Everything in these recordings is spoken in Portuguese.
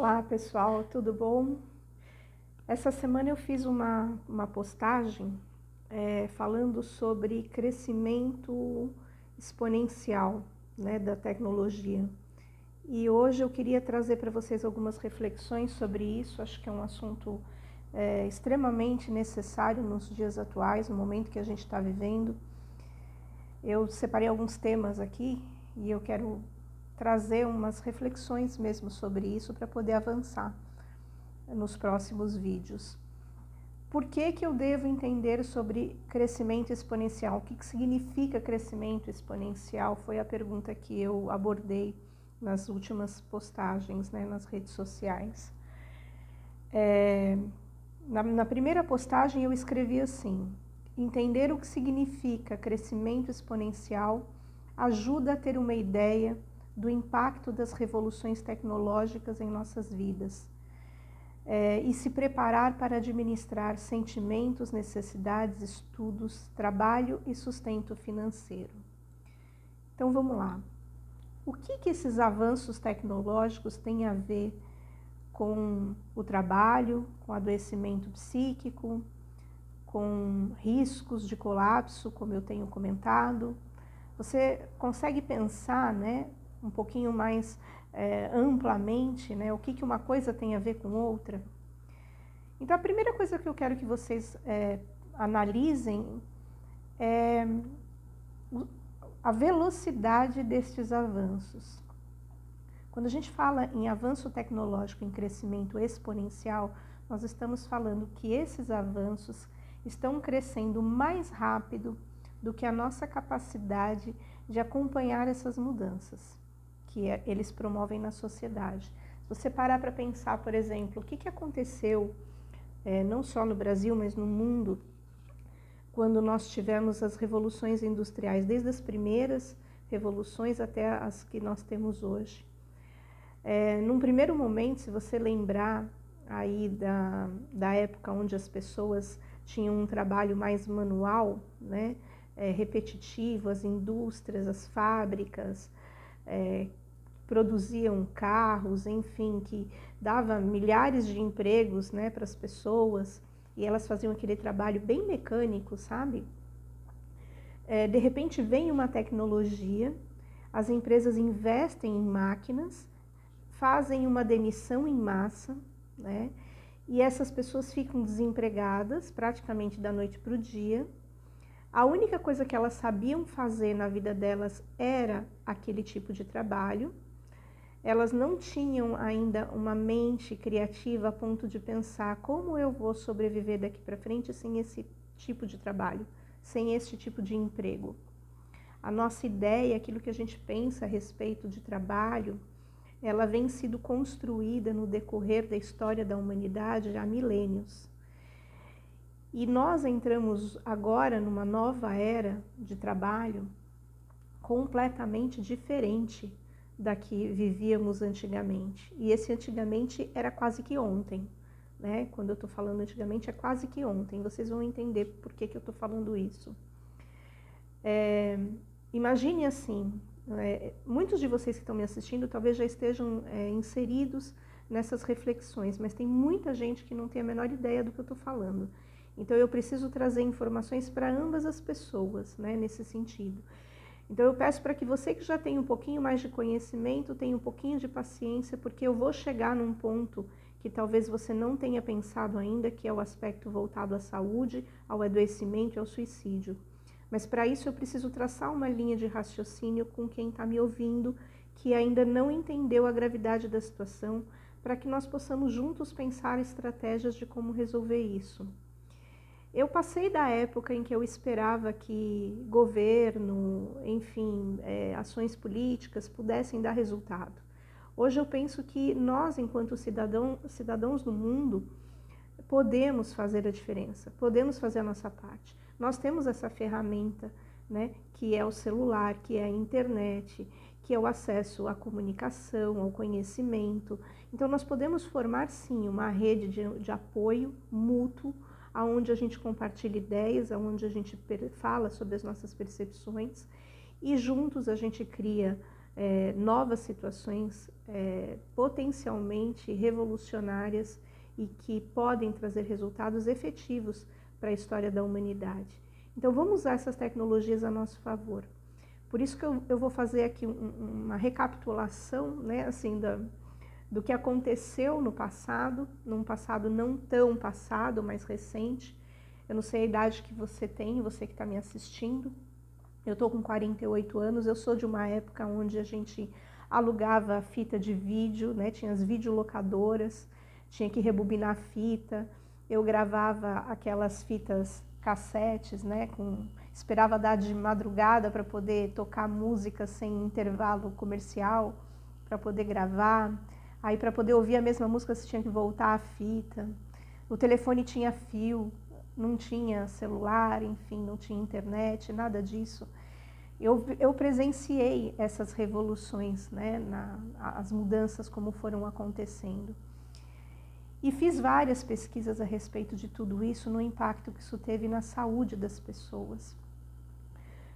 Olá pessoal, tudo bom? Essa semana eu fiz uma postagem falando sobre crescimento exponencial, né, da tecnologia. E hoje eu queria trazer para vocês algumas reflexões sobre isso. Acho que é um assunto extremamente necessário nos dias atuais, no momento que a gente está vivendo. Eu separei alguns temas aqui e eu quero trazer umas reflexões mesmo sobre isso para poder avançar nos próximos vídeos. Por que que eu devo entender sobre crescimento exponencial? O que que significa crescimento exponencial? Foi a pergunta que eu abordei nas últimas postagens, né, nas redes sociais. Na primeira postagem eu escrevi assim: entender o que significa crescimento exponencial ajuda a ter uma ideia do impacto das revoluções tecnológicas em nossas vidas e se preparar para administrar sentimentos, necessidades, estudos, trabalho e sustento financeiro. Então vamos lá. O que esses avanços tecnológicos têm a ver com o trabalho, com adoecimento psíquico, com riscos de colapso, como eu tenho comentado? Você consegue pensar, né, um pouquinho mais amplamente, né, o que uma coisa tem a ver com outra? Então, a primeira coisa que eu quero que vocês analisem é a velocidade destes avanços. Quando a gente fala em avanço tecnológico, em crescimento exponencial, nós estamos falando que esses avanços estão crescendo mais rápido do que a nossa capacidade de acompanhar essas mudanças que eles promovem na sociedade. Se você parar para pensar, por exemplo, o que aconteceu, não só no Brasil, mas no mundo, quando nós tivemos as revoluções industriais, desde as primeiras revoluções até as que nós temos hoje. Num primeiro momento, se você lembrar aí da época onde as pessoas tinham um trabalho mais manual, né, repetitivo, as indústrias, as fábricas, produziam carros, enfim, que dava milhares de empregos, né, para as pessoas, e elas faziam aquele trabalho bem mecânico, sabe? De repente vem uma tecnologia, as empresas investem em máquinas, fazem uma demissão em massa, né? E essas pessoas ficam desempregadas praticamente da noite para o dia. A única coisa que elas sabiam fazer na vida delas era aquele tipo de trabalho. Elas não tinham ainda uma mente criativa a ponto de pensar como eu vou sobreviver daqui para frente sem esse tipo de trabalho, sem esse tipo de emprego. A nossa ideia, aquilo que a gente pensa a respeito de trabalho, ela vem sido construída no decorrer da história da humanidade há milênios. E nós entramos agora numa nova era de trabalho completamente diferente da que vivíamos antigamente. E esse antigamente era quase que ontem, né? Quando eu estou falando antigamente, é quase que ontem. Vocês vão entender por que eu estou falando isso. Imagine assim, muitos de vocês que estão me assistindo talvez já estejam inseridos nessas reflexões, mas tem muita gente que não tem a menor ideia do que eu estou falando. Então eu preciso trazer informações para ambas as pessoas, né, nesse sentido. Então eu peço para que você que já tem um pouquinho mais de conhecimento, tenha um pouquinho de paciência, porque eu vou chegar num ponto que talvez você não tenha pensado ainda, que é o aspecto voltado à saúde, ao adoecimento e ao suicídio. Mas para isso eu preciso traçar uma linha de raciocínio com quem está me ouvindo, que ainda não entendeu a gravidade da situação, para que nós possamos juntos pensar estratégias de como resolver isso. Eu passei da época em que eu esperava que governo, enfim, ações políticas pudessem dar resultado. Hoje eu penso que nós, enquanto cidadãos do mundo, podemos fazer a diferença, podemos fazer a nossa parte. Nós temos essa ferramenta, né, que é o celular, que é a internet, que é o acesso à comunicação, ao conhecimento. Então nós podemos formar sim uma rede de apoio mútuo, onde a gente compartilha ideias, onde a gente fala sobre as nossas percepções e juntos a gente cria novas situações potencialmente revolucionárias e que podem trazer resultados efetivos para a história da humanidade. Então vamos usar essas tecnologias a nosso favor. Por isso que eu vou fazer aqui uma recapitulação, né, assim, do que aconteceu no passado, num passado não tão passado, mas recente. Eu não sei a idade que você tem, você que está me assistindo. Eu estou com 48 anos, eu sou de uma época onde a gente alugava fita de vídeo, né? Tinha as videolocadoras, tinha que rebobinar a fita. Eu gravava aquelas fitas cassetes, né? Esperava dar de madrugada para poder tocar música sem intervalo comercial, para poder gravar. Aí para poder ouvir a mesma música você tinha que voltar a fita. O telefone tinha fio, não tinha celular, enfim, não tinha internet, nada disso. Eu presenciei essas revoluções, né, as mudanças como foram acontecendo. E fiz várias pesquisas a respeito de tudo isso, no impacto que isso teve na saúde das pessoas.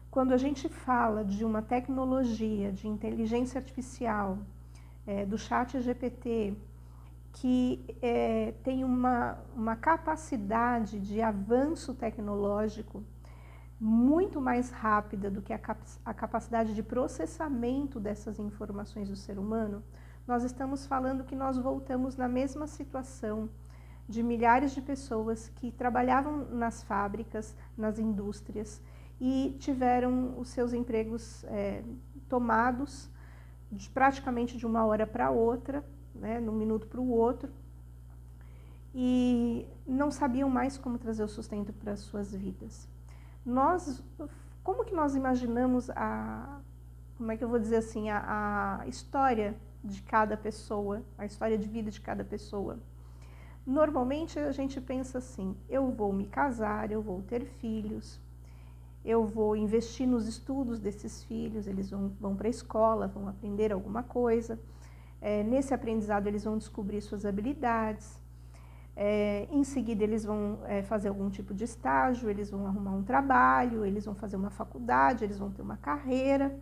Quando a gente fala de uma tecnologia de inteligência artificial, do chat GPT, que tem uma capacidade de avanço tecnológico muito mais rápida do que a capacidade de processamento dessas informações do ser humano, nós estamos falando que nós voltamos na mesma situação de milhares de pessoas que trabalhavam nas fábricas, nas indústrias e tiveram os seus empregos tomados praticamente de uma hora para outra, né, de um minuto para o outro, e não sabiam mais como trazer o sustento para as suas vidas. Como que nós imaginamos como é que eu vou dizer assim, a história de cada pessoa, a história de vida de cada pessoa? Normalmente a gente pensa assim, eu vou me casar, eu vou ter filhos, eu vou investir nos estudos desses filhos, eles vão para a escola, vão aprender alguma coisa. Nesse aprendizado eles vão descobrir suas habilidades. Em seguida eles vão fazer algum tipo de estágio, eles vão arrumar um trabalho, eles vão fazer uma faculdade, eles vão ter uma carreira.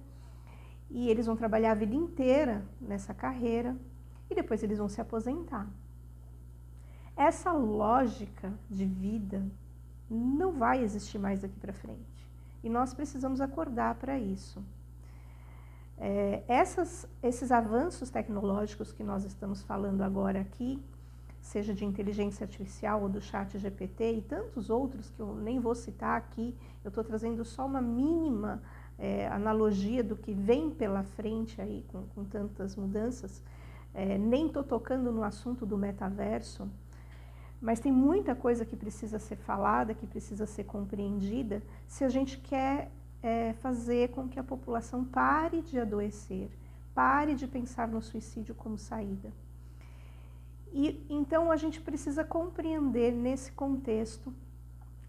E eles vão trabalhar a vida inteira nessa carreira e depois eles vão se aposentar. Essa lógica de vida não vai existir mais daqui para frente. E nós precisamos acordar para isso. Esses avanços tecnológicos que nós estamos falando agora aqui, seja de inteligência artificial ou do chat GPT e tantos outros que eu nem vou citar aqui, eu estou trazendo só uma mínima analogia do que vem pela frente aí com tantas mudanças. Nem estou tocando no assunto do metaverso, mas tem muita coisa que precisa ser falada, que precisa ser compreendida, se a gente quer fazer com que a população pare de adoecer, pare de pensar no suicídio como saída. E então a gente precisa compreender nesse contexto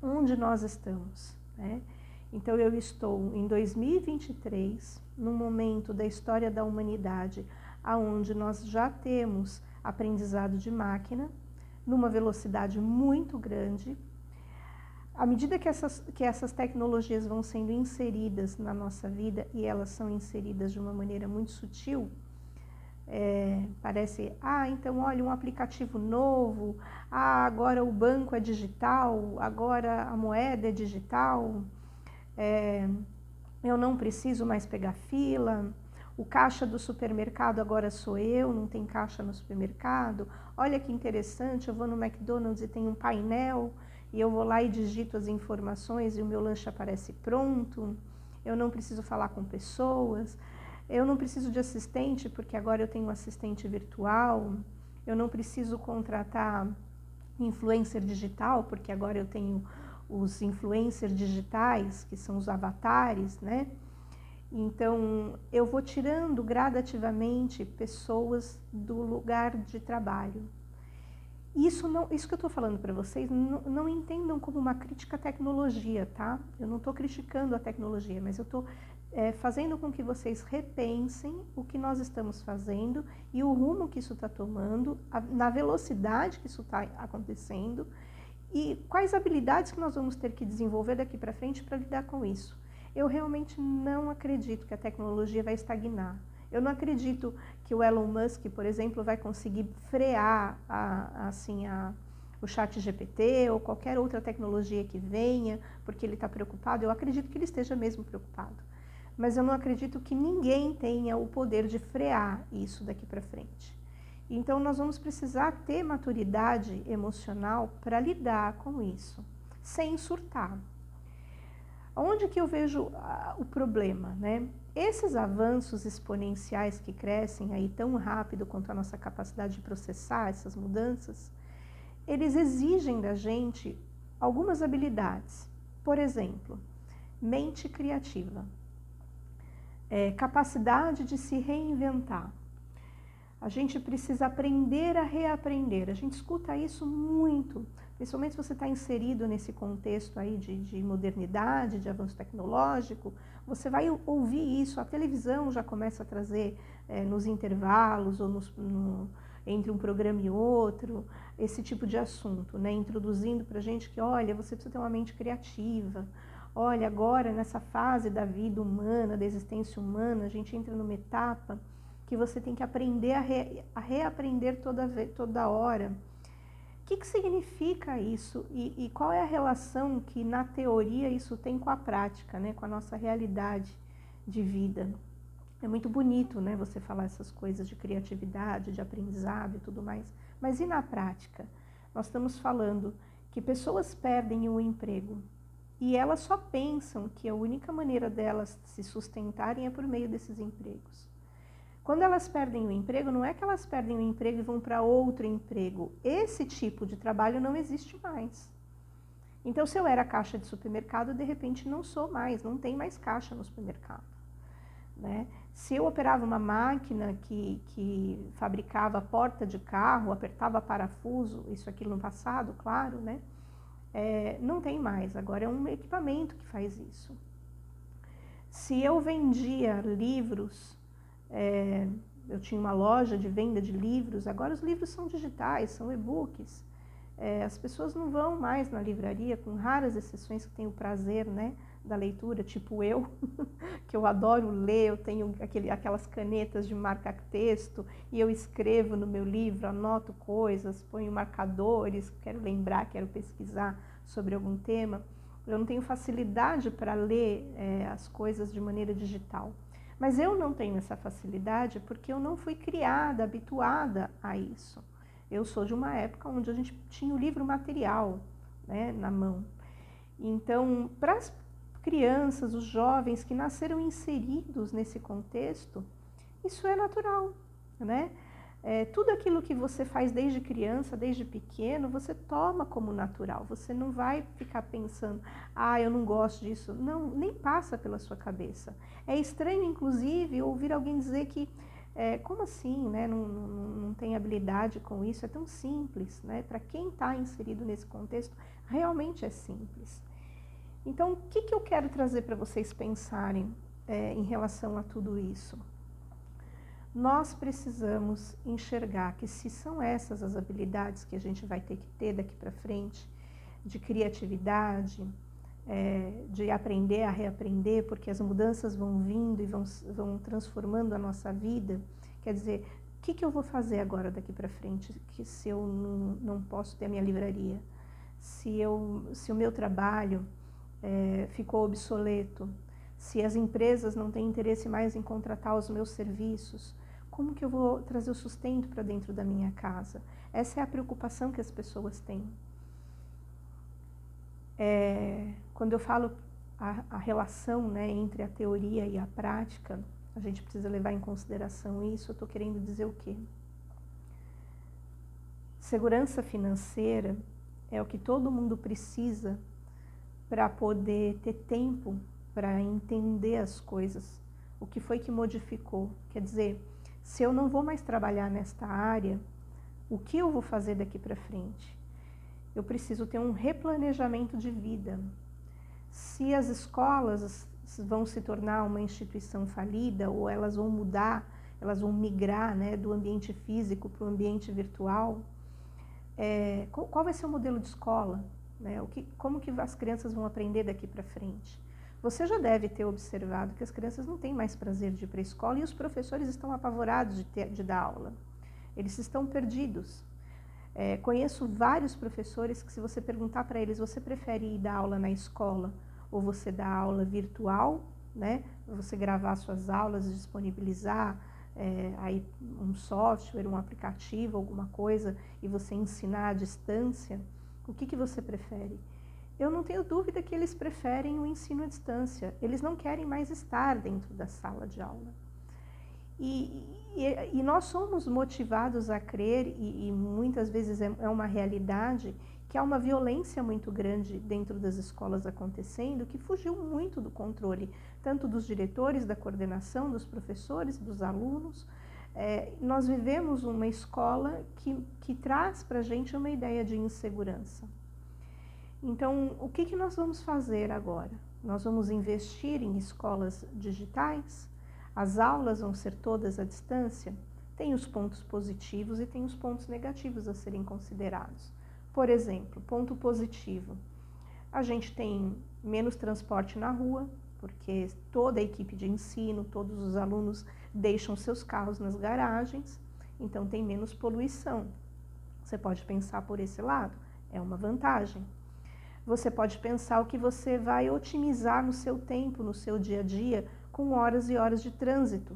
onde nós estamos, né? Então eu estou em 2023, num momento da história da humanidade, onde nós já temos aprendizado de máquina, numa velocidade muito grande. À medida que essas tecnologias vão sendo inseridas na nossa vida, e elas são inseridas de uma maneira muito sutil, parece, então olha, um aplicativo novo, agora o banco é digital, agora a moeda é digital, eu não preciso mais pegar fila, o caixa do supermercado agora sou eu, não tem caixa no supermercado, olha que interessante, eu vou no McDonald's e tem um painel, e eu vou lá e digito as informações e o meu lanche aparece pronto, eu não preciso falar com pessoas, eu não preciso de assistente porque agora eu tenho um assistente virtual, eu não preciso contratar influencer digital porque agora eu tenho os influencers digitais, que são os avatares, né? Então, eu vou tirando gradativamente pessoas do lugar de trabalho. Isso que eu estou falando para vocês, não entendam como uma crítica à tecnologia, tá? Eu não estou criticando a tecnologia, mas eu estou fazendo com que vocês repensem o que nós estamos fazendo e o rumo que isso está tomando, na velocidade que isso está acontecendo e quais habilidades que nós vamos ter que desenvolver daqui para frente para lidar com isso. Eu realmente não acredito que a tecnologia vai estagnar. Eu não acredito que o Elon Musk, por exemplo, vai conseguir frear o ChatGPT ou qualquer outra tecnologia que venha, porque ele está preocupado. Eu acredito que ele esteja mesmo preocupado. Mas eu não acredito que ninguém tenha o poder de frear isso daqui para frente. Então, nós vamos precisar ter maturidade emocional para lidar com isso, sem surtar. Onde que eu vejo o problema, né? Esses avanços exponenciais que crescem aí tão rápido quanto a nossa capacidade de processar essas mudanças, eles exigem da gente algumas habilidades. Por exemplo, mente criativa, capacidade de se reinventar. A gente precisa aprender a reaprender. A gente escuta isso muito, principalmente se você está inserido nesse contexto aí de modernidade, de avanço tecnológico, você vai ouvir isso. A televisão já começa a trazer nos intervalos ou entre um programa e outro, esse tipo de assunto, né? Introduzindo para a gente que, olha, você precisa ter uma mente criativa. Olha, agora nessa fase da vida humana, da existência humana, a gente entra numa etapa que você tem que aprender a reaprender toda hora. O que significa isso e qual é a relação que, na teoria, isso tem com a prática, né? Com a nossa realidade de vida? É muito bonito, né, você falar essas coisas de criatividade, de aprendizado e tudo mais, mas e na prática? Nós estamos falando que pessoas perdem o emprego e elas só pensam que a única maneira delas se sustentarem é por meio desses empregos. Quando elas perdem o emprego, não é que elas perdem o emprego e vão para outro emprego. Esse tipo de trabalho não existe mais. Então, se eu era caixa de supermercado, de repente não sou mais, não tem mais caixa no supermercado, né? Se eu operava uma máquina que fabricava porta de carro, apertava parafuso, isso aquilo no passado, claro, né? Não tem mais, agora é um equipamento que faz isso. Se eu vendia livros, eu tinha uma loja de venda de livros, agora os livros são digitais, são e-books. As pessoas não vão mais na livraria, com raras exceções que têm o prazer, né, da leitura, tipo eu, que eu adoro ler, eu tenho aquelas canetas de marca-texto e eu escrevo no meu livro, anoto coisas, ponho marcadores, quero lembrar, quero pesquisar sobre algum tema. Eu não tenho facilidade para ler as coisas de maneira digital. Mas eu não tenho essa facilidade porque eu não fui criada, habituada a isso. Eu sou de uma época onde a gente tinha o livro material, né, na mão. Então, para as crianças, os jovens que nasceram inseridos nesse contexto, isso é natural, né? Tudo aquilo que você faz desde criança, desde pequeno, você toma como natural. Você não vai ficar pensando, eu não gosto disso. Não, nem passa pela sua cabeça. É estranho, inclusive, ouvir alguém dizer que, como assim, né? Não tem habilidade com isso, é tão simples, né? Para quem está inserido nesse contexto, realmente é simples. Então, o que eu quero trazer para vocês pensarem em relação a tudo isso? Nós precisamos enxergar que se são essas as habilidades que a gente vai ter que ter daqui para frente, de criatividade, de aprender a reaprender, porque as mudanças vão vindo e vão transformando a nossa vida, quer dizer, o que eu vou fazer agora daqui para frente, se eu não posso ter a minha livraria? Se o meu trabalho ficou obsoleto, se as empresas não têm interesse mais em contratar os meus serviços, como que eu vou trazer o sustento para dentro da minha casa? Essa é a preocupação que as pessoas têm. Quando eu falo a relação, né, entre a teoria e a prática, a gente precisa levar em consideração isso. Eu estou querendo dizer o quê? Segurança financeira é o que todo mundo precisa para poder ter tempo para entender as coisas. O que foi que modificou? Quer dizer, se eu não vou mais trabalhar nesta área, o que eu vou fazer daqui para frente? Eu preciso ter um replanejamento de vida. Se as escolas vão se tornar uma instituição falida ou elas vão mudar, elas vão migrar, né, do ambiente físico para o ambiente virtual, qual vai ser o modelo de escola? Né? Como que as crianças vão aprender daqui para frente? Você já deve ter observado que as crianças não têm mais prazer de ir para a escola e os professores estão apavorados de dar aula. Eles estão perdidos. Conheço vários professores que, se você perguntar para eles, você prefere ir dar aula na escola ou você dar aula virtual, né? Você gravar suas aulas, disponibilizar aí um software, um aplicativo, alguma coisa, e você ensinar à distância, o que você prefere? Eu não tenho dúvida que eles preferem o ensino à distância. Eles não querem mais estar dentro da sala de aula. E nós somos motivados a crer, e muitas vezes é uma realidade, que há uma violência muito grande dentro das escolas acontecendo, que fugiu muito do controle, tanto dos diretores, da coordenação, dos professores, dos alunos. Nós vivemos uma escola que traz para a gente uma ideia de insegurança. Então, o que nós vamos fazer agora? Nós vamos investir em escolas digitais? As aulas vão ser todas à distância? Tem os pontos positivos e tem os pontos negativos a serem considerados. Por exemplo, ponto positivo. A gente tem menos transporte na rua, porque toda a equipe de ensino, todos os alunos deixam seus carros nas garagens, então tem menos poluição. Você pode pensar por esse lado, é uma vantagem. Você pode pensar o que você vai otimizar no seu tempo, no seu dia a dia, com horas e horas de trânsito,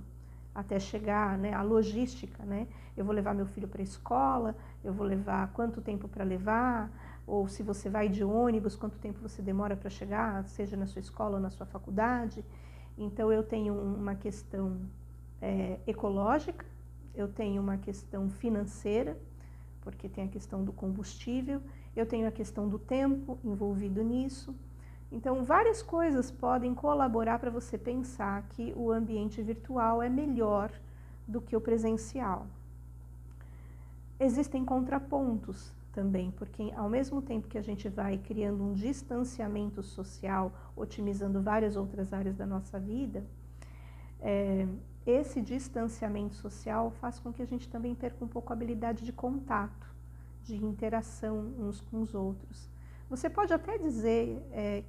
até chegar, né, a logística, né? Eu vou levar meu filho para a escola, eu vou levar quanto tempo para levar, ou se você vai de ônibus, quanto tempo você demora para chegar, seja na sua escola ou na sua faculdade. Então, eu tenho uma questão ecológica, eu tenho uma questão financeira, porque tem a questão do combustível, eu tenho a questão do tempo envolvido nisso. Então, várias coisas podem colaborar para você pensar que o ambiente virtual é melhor do que o presencial. Existem contrapontos também, porque ao mesmo tempo que a gente vai criando um distanciamento social, otimizando várias outras áreas da nossa vida, esse distanciamento social faz com que a gente também perca um pouco a habilidade de contato, de interação uns com os outros. Você pode até dizer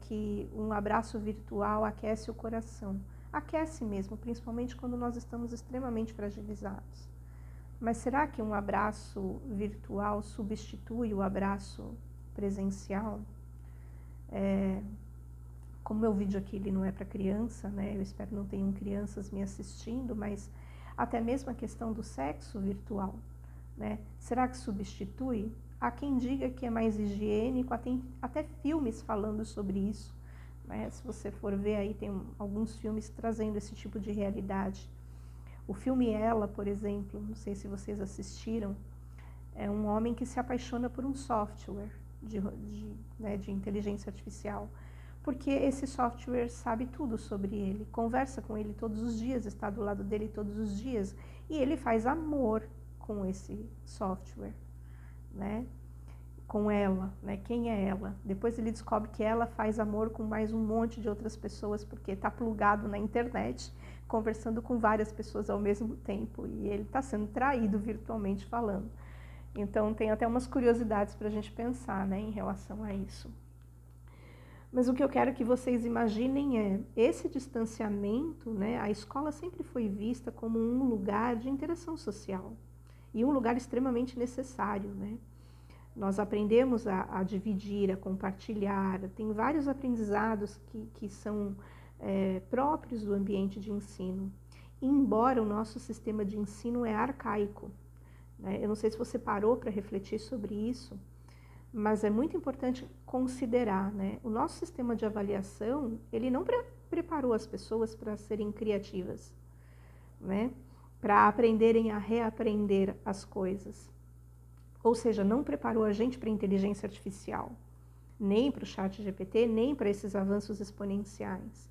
que um abraço virtual aquece o coração. Aquece mesmo, principalmente quando nós estamos extremamente fragilizados. Mas será que um abraço virtual substitui o abraço presencial? Como meu vídeo aqui ele não é para criança, né? Eu espero que não tenham crianças me assistindo, mas até mesmo a questão do sexo virtual, né? Será que substitui? Há quem diga que é mais higiênico, tem até filmes falando sobre isso, né? Se você for ver aí, tem alguns filmes trazendo esse tipo de realidade. O filme Ela, por exemplo, não sei se vocês assistiram, é um homem que se apaixona por um software de inteligência artificial, porque esse software sabe tudo sobre ele, conversa com ele todos os dias, está do lado dele todos os dias, e ele faz amor com esse software, né? Com ela, né? Quem é ela? Depois ele descobre que ela faz amor com mais um monte de outras pessoas, porque está plugado na internet, conversando com várias pessoas ao mesmo tempo, e ele está sendo traído virtualmente falando. Então tem até umas curiosidades para a gente pensar, né, em relação a isso. Mas o que eu quero que vocês imaginem é, esse distanciamento, né, a escola sempre foi vista como um lugar de interação social, e um lugar extremamente necessário, né? Nós aprendemos a dividir, a compartilhar, tem vários aprendizados que são próprios do ambiente de ensino, embora o nosso sistema de ensino é arcaico, né? Eu não sei se você parou para refletir sobre isso, mas é muito importante considerar, né? O nosso sistema de avaliação, ele não preparou as pessoas para serem criativas, né? Para aprenderem a reaprender as coisas. Ou seja, não preparou a gente para a inteligência artificial, nem para o ChatGPT, nem para esses avanços exponenciais.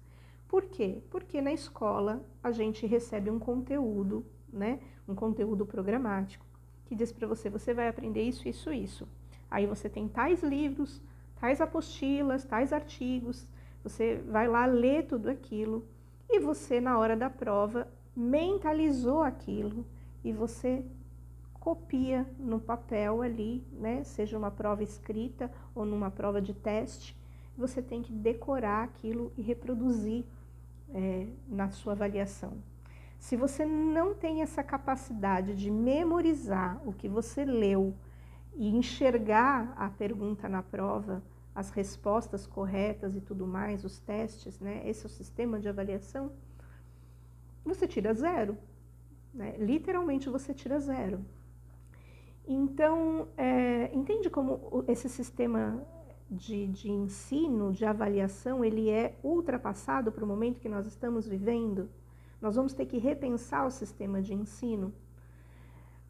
Por quê? Porque na escola a gente recebe um conteúdo, né? Um conteúdo programático, que diz para você, você vai aprender isso, isso, isso. Aí você tem tais livros, tais apostilas, tais artigos, você vai lá ler tudo aquilo e você, na hora da prova, mentalizou aquilo e você copia no papel ali, né? Seja uma prova escrita ou numa prova de teste, você tem que decorar aquilo e reproduzir na sua avaliação. Se você não tem essa capacidade de memorizar o que você leu e enxergar a pergunta na prova, as respostas corretas e tudo mais, os testes, né? Esse é o sistema de avaliação, você tira 0, né? Literalmente você tira 0. Então, entende como esse sistema de ensino, de avaliação, ele é ultrapassado para o momento que nós estamos vivendo? Nós vamos ter que repensar o sistema de ensino,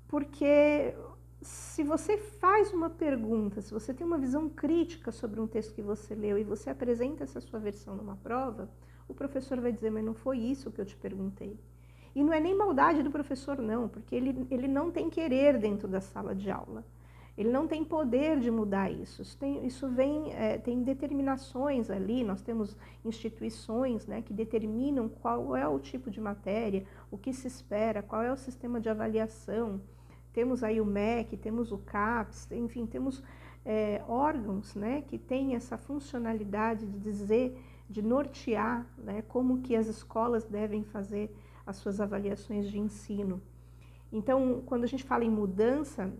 porque se você faz uma pergunta, se você tem uma visão crítica sobre um texto que você leu e você apresenta essa sua versão numa prova, o professor vai dizer, mas não foi isso que eu te perguntei. E não é nem maldade do professor, não, porque ele não tem querer dentro da sala de aula. Ele não tem poder de mudar isso. Tem determinações ali, nós temos instituições, né, que determinam qual é o tipo de matéria, o que se espera, qual é o sistema de avaliação. Temos aí o MEC, temos o CAPES, enfim, temos órgãos, né, que têm essa funcionalidade de dizer, de nortear, né, como que as escolas devem fazer as suas avaliações de ensino. Então, quando a gente fala em mudança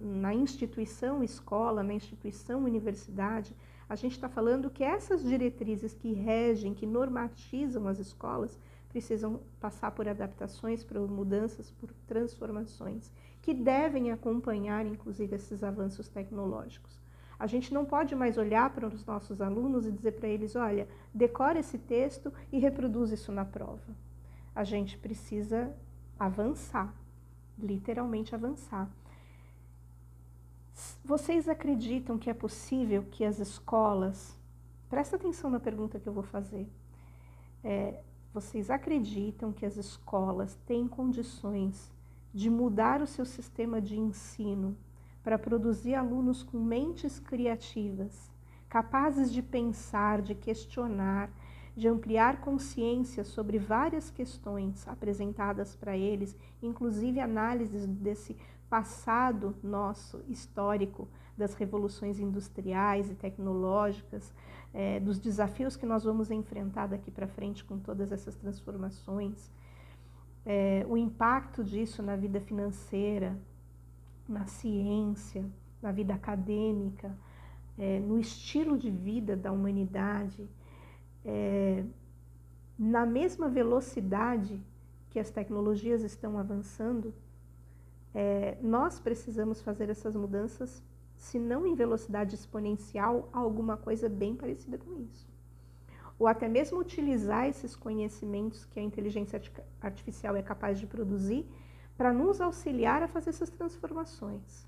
na instituição escola, na instituição universidade, a gente está falando que essas diretrizes que regem, que normatizam as escolas, precisam passar por adaptações, por mudanças, por transformações, que devem acompanhar, inclusive, esses avanços tecnológicos. A gente não pode mais olhar para os nossos alunos e dizer para eles, olha, decora esse texto e reproduz isso na prova. A gente precisa avançar, literalmente avançar. Vocês acreditam que é possível que as escolas, presta atenção na pergunta que eu vou fazer, vocês acreditam que as escolas têm condições de mudar o seu sistema de ensino para produzir alunos com mentes criativas, capazes de pensar, de questionar, de ampliar consciência sobre várias questões apresentadas para eles, inclusive análises desse passado nosso histórico, das revoluções industriais e tecnológicas, dos desafios que nós vamos enfrentar daqui para frente com todas essas transformações, o impacto disso na vida financeira, na ciência, na vida acadêmica, no estilo de vida da humanidade, na mesma velocidade que as tecnologias estão avançando, nós precisamos fazer essas mudanças, se não em velocidade exponencial, alguma coisa bem parecida com isso. Ou até mesmo utilizar esses conhecimentos que a inteligência artificial é capaz de produzir para nos auxiliar a fazer essas transformações.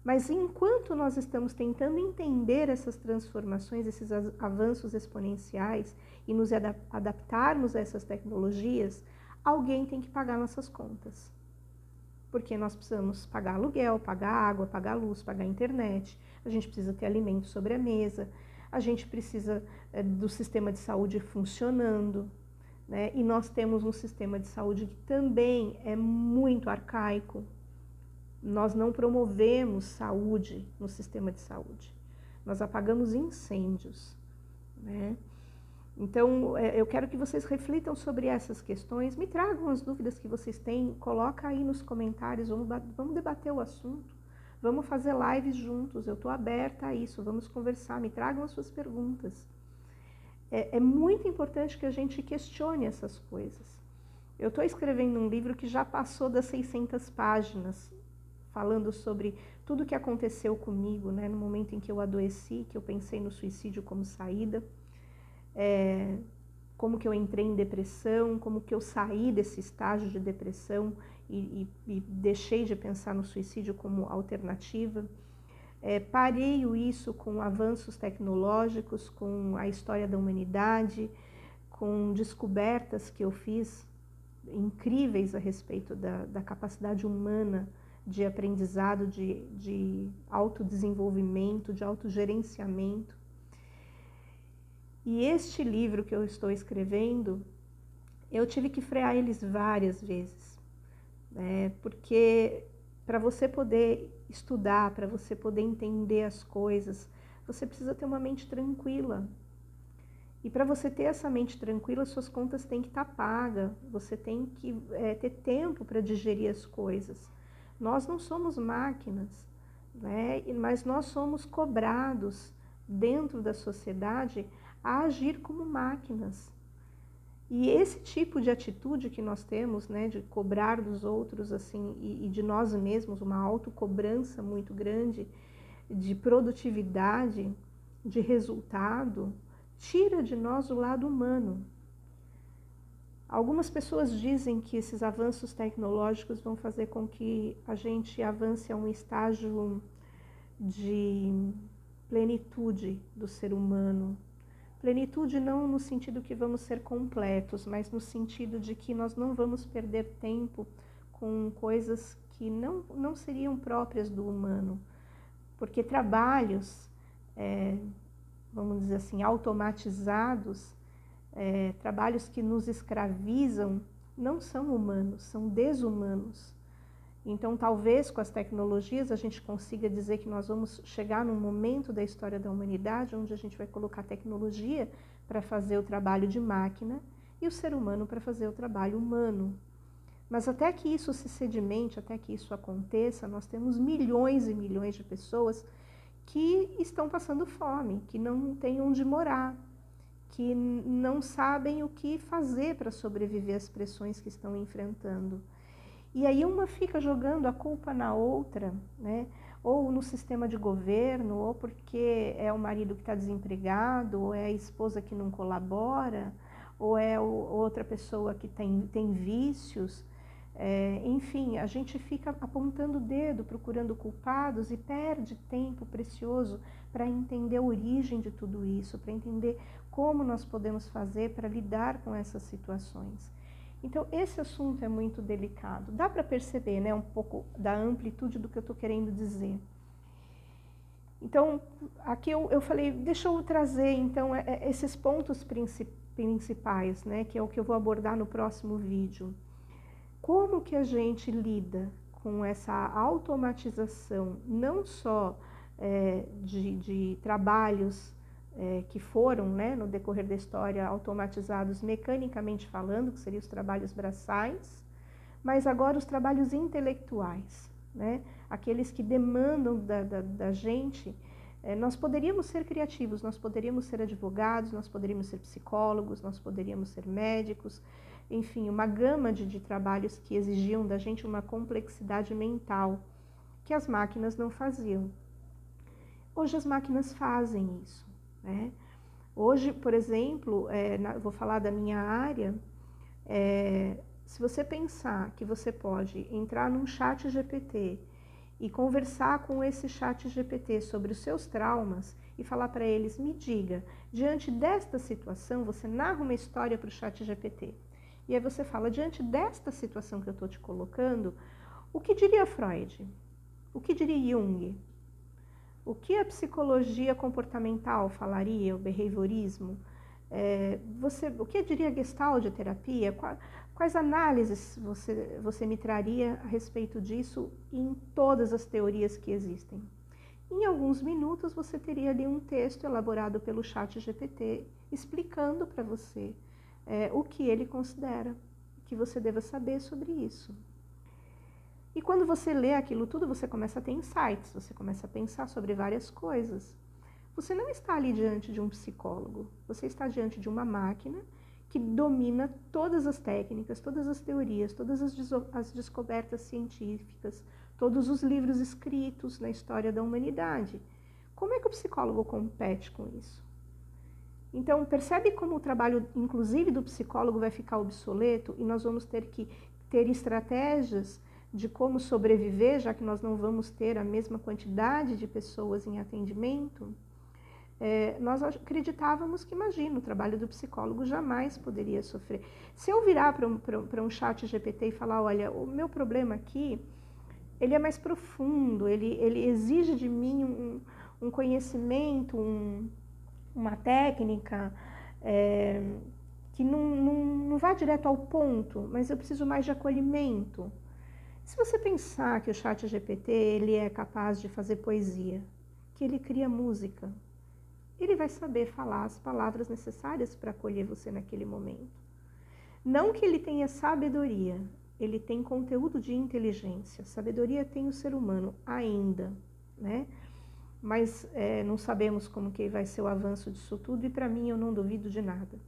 Mas enquanto nós estamos tentando entender essas transformações, esses avanços exponenciais e nos adaptarmos a essas tecnologias, alguém tem que pagar nossas contas. Porque nós precisamos pagar aluguel, pagar água, pagar luz, pagar internet, a gente precisa ter alimento sobre a mesa, a gente precisa do sistema de saúde funcionando, né? E nós temos um sistema de saúde que também é muito arcaico. Nós não promovemos saúde no sistema de saúde, nós apagamos incêndios, né? Então, eu quero que vocês reflitam sobre essas questões, me tragam as dúvidas que vocês têm, coloca aí nos comentários, vamos debater o assunto, vamos fazer lives juntos, eu estou aberta a isso, vamos conversar, me tragam as suas perguntas. É muito importante que a gente questione essas coisas. Eu estou escrevendo um livro que já passou das 600 páginas, falando sobre tudo o que aconteceu comigo, né, no momento em que eu adoeci, que eu pensei no suicídio como saída, como que eu entrei em depressão, como que eu saí desse estágio de depressão e deixei de pensar no suicídio como alternativa. Pareio isso com avanços tecnológicos, com a história da humanidade, com descobertas que eu fiz incríveis a respeito da capacidade humana de aprendizado, de autodesenvolvimento, de autogerenciamento. E este livro que eu estou escrevendo, eu tive que frear eles várias vezes, né? Porque para você poder estudar, para você poder entender as coisas, você precisa ter uma mente tranquila. E para você ter essa mente tranquila, suas contas têm que estar pagas, você tem que ter tempo para digerir as coisas. Nós não somos máquinas, né? Mas nós somos cobrados dentro da sociedade a agir como máquinas. E esse tipo de atitude que nós temos, né, de cobrar dos outros assim, e de nós mesmos, uma autocobrança muito grande de produtividade, de resultado, tira de nós o lado humano. Algumas pessoas dizem que esses avanços tecnológicos vão fazer com que a gente avance a um estágio de plenitude do ser humano. Plenitude não no sentido que vamos ser completos, mas no sentido de que nós não vamos perder tempo com coisas que não seriam próprias do humano. Porque trabalhos, vamos dizer assim, automatizados, trabalhos que nos escravizam, não são humanos, são desumanos. Então, talvez com as tecnologias a gente consiga dizer que nós vamos chegar num momento da história da humanidade onde a gente vai colocar tecnologia para fazer o trabalho de máquina e o ser humano para fazer o trabalho humano. Mas até que isso se sedimente, até que isso aconteça, nós temos milhões e milhões de pessoas que estão passando fome, que não têm onde morar, que não sabem o que fazer para sobreviver às pressões que estão enfrentando. E aí uma fica jogando a culpa na outra, né? Ou no sistema de governo, ou porque é o marido que está desempregado, ou é a esposa que não colabora, ou é outra pessoa que tem vícios. Enfim, a gente fica apontando o dedo, procurando culpados e perde tempo precioso para entender a origem de tudo isso, para entender como nós podemos fazer para lidar com essas situações. Então, esse assunto é muito delicado. Dá para perceber, né, um pouco da amplitude do que eu estou querendo dizer. Então, aqui eu falei, deixa eu trazer, então, esses pontos principais, né, que é o que eu vou abordar no próximo vídeo. Como que a gente lida com essa automatização, não só de trabalhos que foram, né, no decorrer da história, automatizados mecanicamente falando, que seriam os trabalhos braçais, mas agora os trabalhos intelectuais, né, aqueles que demandam da gente. Nós poderíamos ser criativos, nós poderíamos ser advogados, nós poderíamos ser psicólogos, nós poderíamos ser médicos, enfim, uma gama de trabalhos que exigiam da gente uma complexidade mental que as máquinas não faziam. Hoje as máquinas fazem isso, né? Hoje, por exemplo, vou falar da minha área, se você pensar que você pode entrar num chat GPT e conversar com esse chat GPT sobre os seus traumas e falar para eles, me diga, diante desta situação, você narra uma história para o chat GPT. E aí você fala, diante desta situação que eu estou te colocando, o que diria Freud? O que diria Jung? O que a psicologia comportamental falaria, o behaviorismo? O que diria Gestalt de terapia? Quais análises você me traria a respeito disso em todas as teorias que existem? Em alguns minutos você teria ali um texto elaborado pelo chat GPT explicando para você o que ele considera que você deva saber sobre isso. E quando você lê aquilo tudo, você começa a ter insights, você começa a pensar sobre várias coisas. Você não está ali diante de um psicólogo, você está diante de uma máquina que domina todas as técnicas, todas as teorias, todas as descobertas científicas, todos os livros escritos na história da humanidade. Como é que o psicólogo compete com isso? Então, percebe como o trabalho, inclusive do psicólogo, vai ficar obsoleto e nós vamos ter que ter estratégias de como sobreviver, já que nós não vamos ter a mesma quantidade de pessoas em atendimento? Nós acreditávamos que, imagina, o trabalho do psicólogo jamais poderia sofrer. Se eu virar para um chat GPT e falar, olha, o meu problema aqui, ele é mais profundo, ele exige de mim um conhecimento, uma técnica que não vá direto ao ponto, mas eu preciso mais de acolhimento. Se você pensar que o chat GPT ele é capaz de fazer poesia, que ele cria música, ele vai saber falar as palavras necessárias para acolher você naquele momento. Não que ele tenha sabedoria, ele tem conteúdo de inteligência. Sabedoria tem o ser humano ainda, né? Mas não sabemos como que vai ser o avanço disso tudo, e para mim eu não duvido de nada.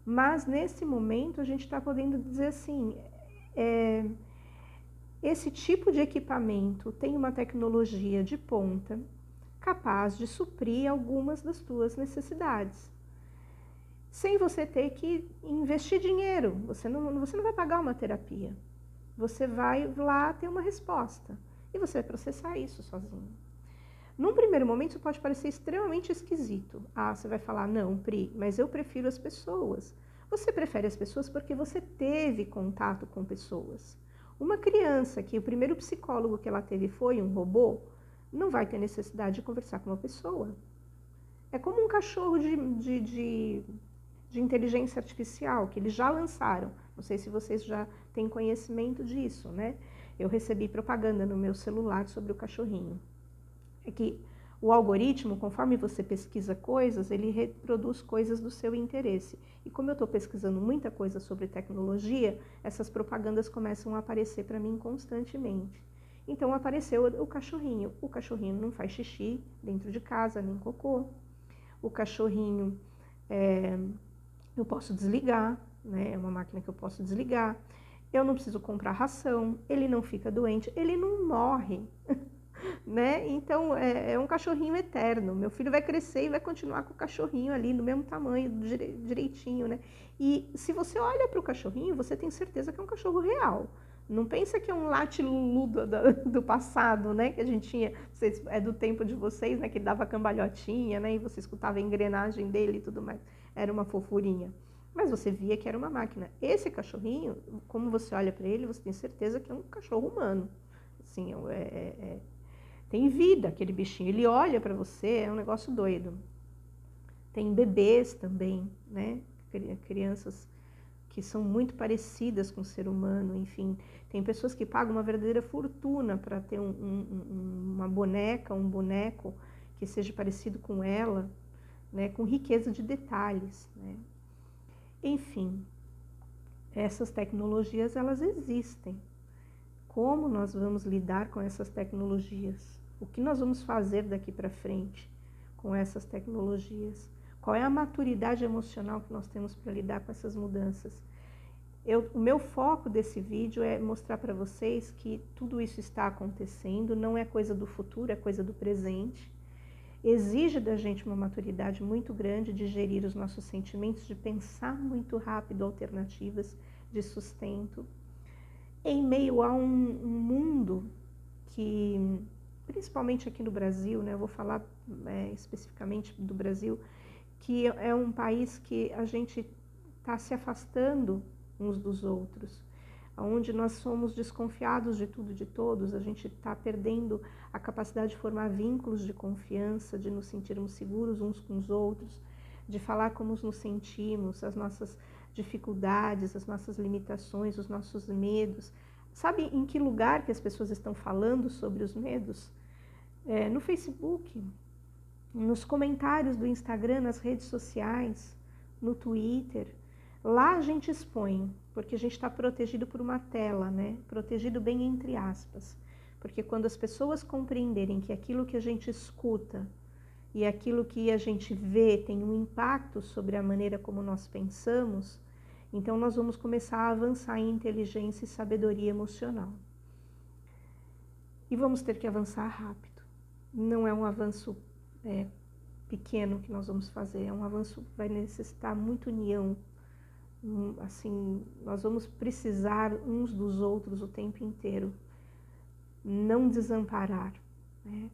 Mas nesse momento a gente está podendo dizer assim, esse tipo de equipamento tem uma tecnologia de ponta capaz de suprir algumas das tuas necessidades, sem você ter que investir dinheiro. Você não vai pagar uma terapia, você vai lá ter uma resposta e você vai processar isso sozinho. Num primeiro momento isso pode parecer extremamente esquisito. Você vai falar, não, Pri, mas eu prefiro as pessoas. Você prefere as pessoas porque você teve contato com pessoas. Uma criança que o primeiro psicólogo que ela teve foi um robô, não vai ter necessidade de conversar com uma pessoa. É como um cachorro de inteligência artificial, que eles já lançaram. Não sei se vocês já têm conhecimento disso, né? Eu recebi propaganda no meu celular sobre o cachorrinho. É que o algoritmo, conforme você pesquisa coisas, ele reproduz coisas do seu interesse. E como eu estou pesquisando muita coisa sobre tecnologia, essas propagandas começam a aparecer para mim constantemente. Então apareceu o cachorrinho. O cachorrinho não faz xixi dentro de casa, nem cocô. O cachorrinho eu posso desligar, né? É uma máquina que eu posso desligar. Eu não preciso comprar ração, ele não fica doente, ele não morre. Né? Então é um cachorrinho eterno. Meu filho vai crescer e vai continuar com o cachorrinho ali no mesmo tamanho, direitinho, né? E se você olha para o cachorrinho, você tem certeza que é um cachorro real. Não pensa que é um latilulu do passado, né? Que a gente tinha, é do tempo de vocês, né? Que ele dava cambalhotinha, né? E você escutava a engrenagem dele e tudo mais. Era uma fofurinha. Mas você via que era uma máquina. Esse cachorrinho, como você olha para ele, você tem certeza que é um cachorro humano. Assim, tem vida aquele bichinho, ele olha para você, é um negócio doido. Tem bebês também, né? Crianças que são muito parecidas com o ser humano, enfim. Tem pessoas que pagam uma verdadeira fortuna para ter uma boneca, um boneco que seja parecido com ela, né? Com riqueza de detalhes, né? Enfim, essas tecnologias, elas existem. Como nós vamos lidar com essas tecnologias? O que nós vamos fazer daqui para frente com essas tecnologias? Qual é a maturidade emocional que nós temos para lidar com essas mudanças? O meu foco desse vídeo é mostrar para vocês que tudo isso está acontecendo, não é coisa do futuro, é coisa do presente. Exige da gente uma maturidade muito grande de gerir os nossos sentimentos, de pensar muito rápido alternativas de sustento, em meio a um mundo que, principalmente aqui no Brasil, né, eu vou falar especificamente do Brasil, que é um país que a gente está se afastando uns dos outros, onde nós somos desconfiados de tudo e de todos, a gente está perdendo a capacidade de formar vínculos de confiança, de nos sentirmos seguros uns com os outros, de falar como nos sentimos, as nossas dificuldades, as nossas limitações, os nossos medos. Sabe em que lugar que as pessoas estão falando sobre os medos? No Facebook, nos comentários do Instagram, nas redes sociais, no Twitter. Lá a gente expõe, porque a gente está protegido por uma tela, né? Protegido bem entre aspas. Porque quando as pessoas compreenderem que aquilo que a gente escuta e aquilo que a gente vê tem um impacto sobre a maneira como nós pensamos, então nós vamos começar a avançar em inteligência e sabedoria emocional. E vamos ter que avançar rápido. Não é um avanço pequeno que nós vamos fazer, é um avanço que vai necessitar muita união. Assim, nós vamos precisar uns dos outros o tempo inteiro, não desamparar, né?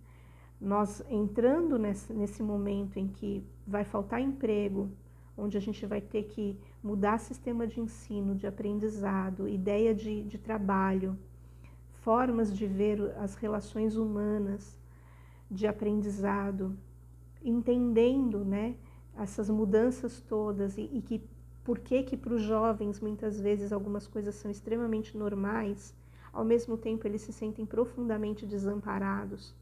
Nós entrando nesse momento em que vai faltar emprego, onde a gente vai ter que mudar sistema de ensino, de aprendizado, ideia de trabalho, formas de ver as relações humanas, de aprendizado, entendendo, né, essas mudanças todas e que por que para os jovens muitas vezes algumas coisas são extremamente normais, ao mesmo tempo eles se sentem profundamente desamparados,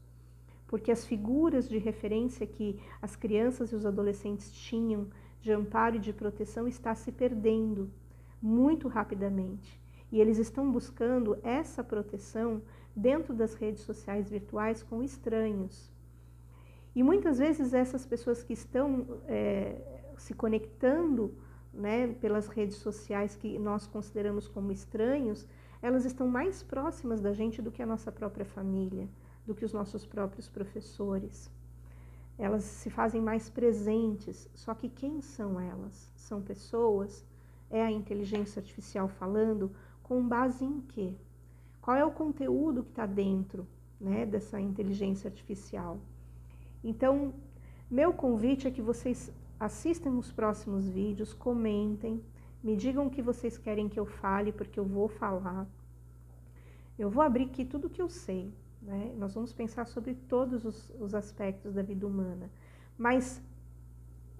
porque as figuras de referência que as crianças e os adolescentes tinham de amparo e de proteção está se perdendo muito rapidamente. E eles estão buscando essa proteção dentro das redes sociais virtuais com estranhos. E muitas vezes essas pessoas que estão se conectando, né, pelas redes sociais que nós consideramos como estranhos, elas estão mais próximas da gente do que a nossa própria família, do que os nossos próprios professores. Elas se fazem mais presentes, só que quem são elas? São pessoas, é a inteligência artificial falando, com base em quê? Qual é o conteúdo que está dentro, né, dessa inteligência artificial? Então, meu convite é que vocês assistam os próximos vídeos, comentem, me digam o que vocês querem que eu fale, porque eu vou falar. Eu vou abrir aqui tudo o que eu sei, né? Nós vamos pensar sobre todos os aspectos da vida humana. Mas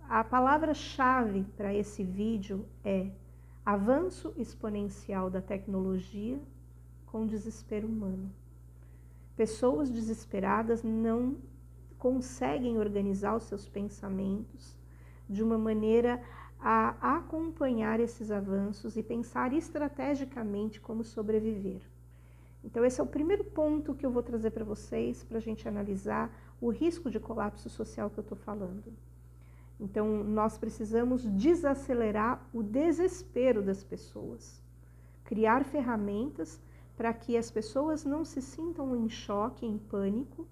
a palavra-chave para esse vídeo é avanço exponencial da tecnologia com desespero humano. Pessoas desesperadas não conseguem organizar os seus pensamentos de uma maneira a acompanhar esses avanços e pensar estrategicamente como sobreviver. Então esse é o primeiro ponto que eu vou trazer para vocês, para a gente analisar o risco de colapso social que eu estou falando. Então nós precisamos desacelerar o desespero das pessoas, criar ferramentas para que as pessoas não se sintam em choque, em pânico,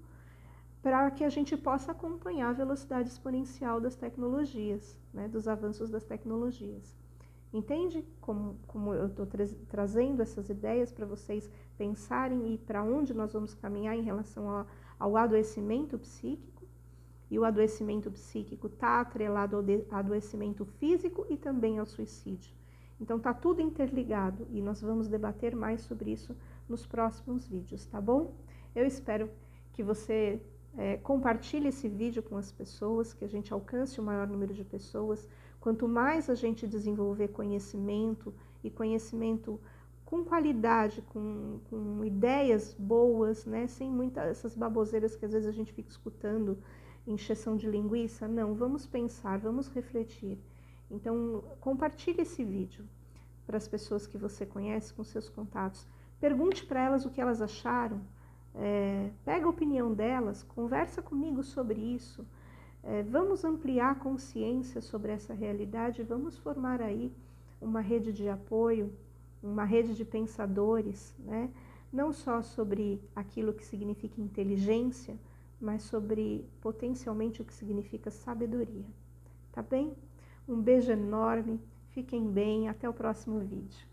para que a gente possa acompanhar a velocidade exponencial das tecnologias, né, dos avanços das tecnologias. Entende como eu estou trazendo essas ideias para vocês pensarem e para onde nós vamos caminhar em relação ao adoecimento psíquico? E o adoecimento psíquico está atrelado ao adoecimento físico e também ao suicídio. Então está tudo interligado e nós vamos debater mais sobre isso nos próximos vídeos, tá bom? Eu espero que você compartilhe esse vídeo com as pessoas, que a gente alcance o maior número de pessoas. Quanto mais a gente desenvolver conhecimento, e conhecimento com qualidade, com ideias boas, né, sem muitas essas baboseiras que às vezes a gente fica escutando, encheção de linguiça, não, vamos pensar, vamos refletir. Então, compartilhe esse vídeo para as pessoas que você conhece, com seus contatos. Pergunte para elas o que elas acharam. Pega a opinião delas, conversa comigo sobre isso, vamos ampliar a consciência sobre essa realidade, vamos formar aí uma rede de apoio, uma rede de pensadores, né? Não só sobre aquilo que significa inteligência, mas sobre potencialmente o que significa sabedoria. Tá bem? Um beijo enorme, fiquem bem, até o próximo vídeo.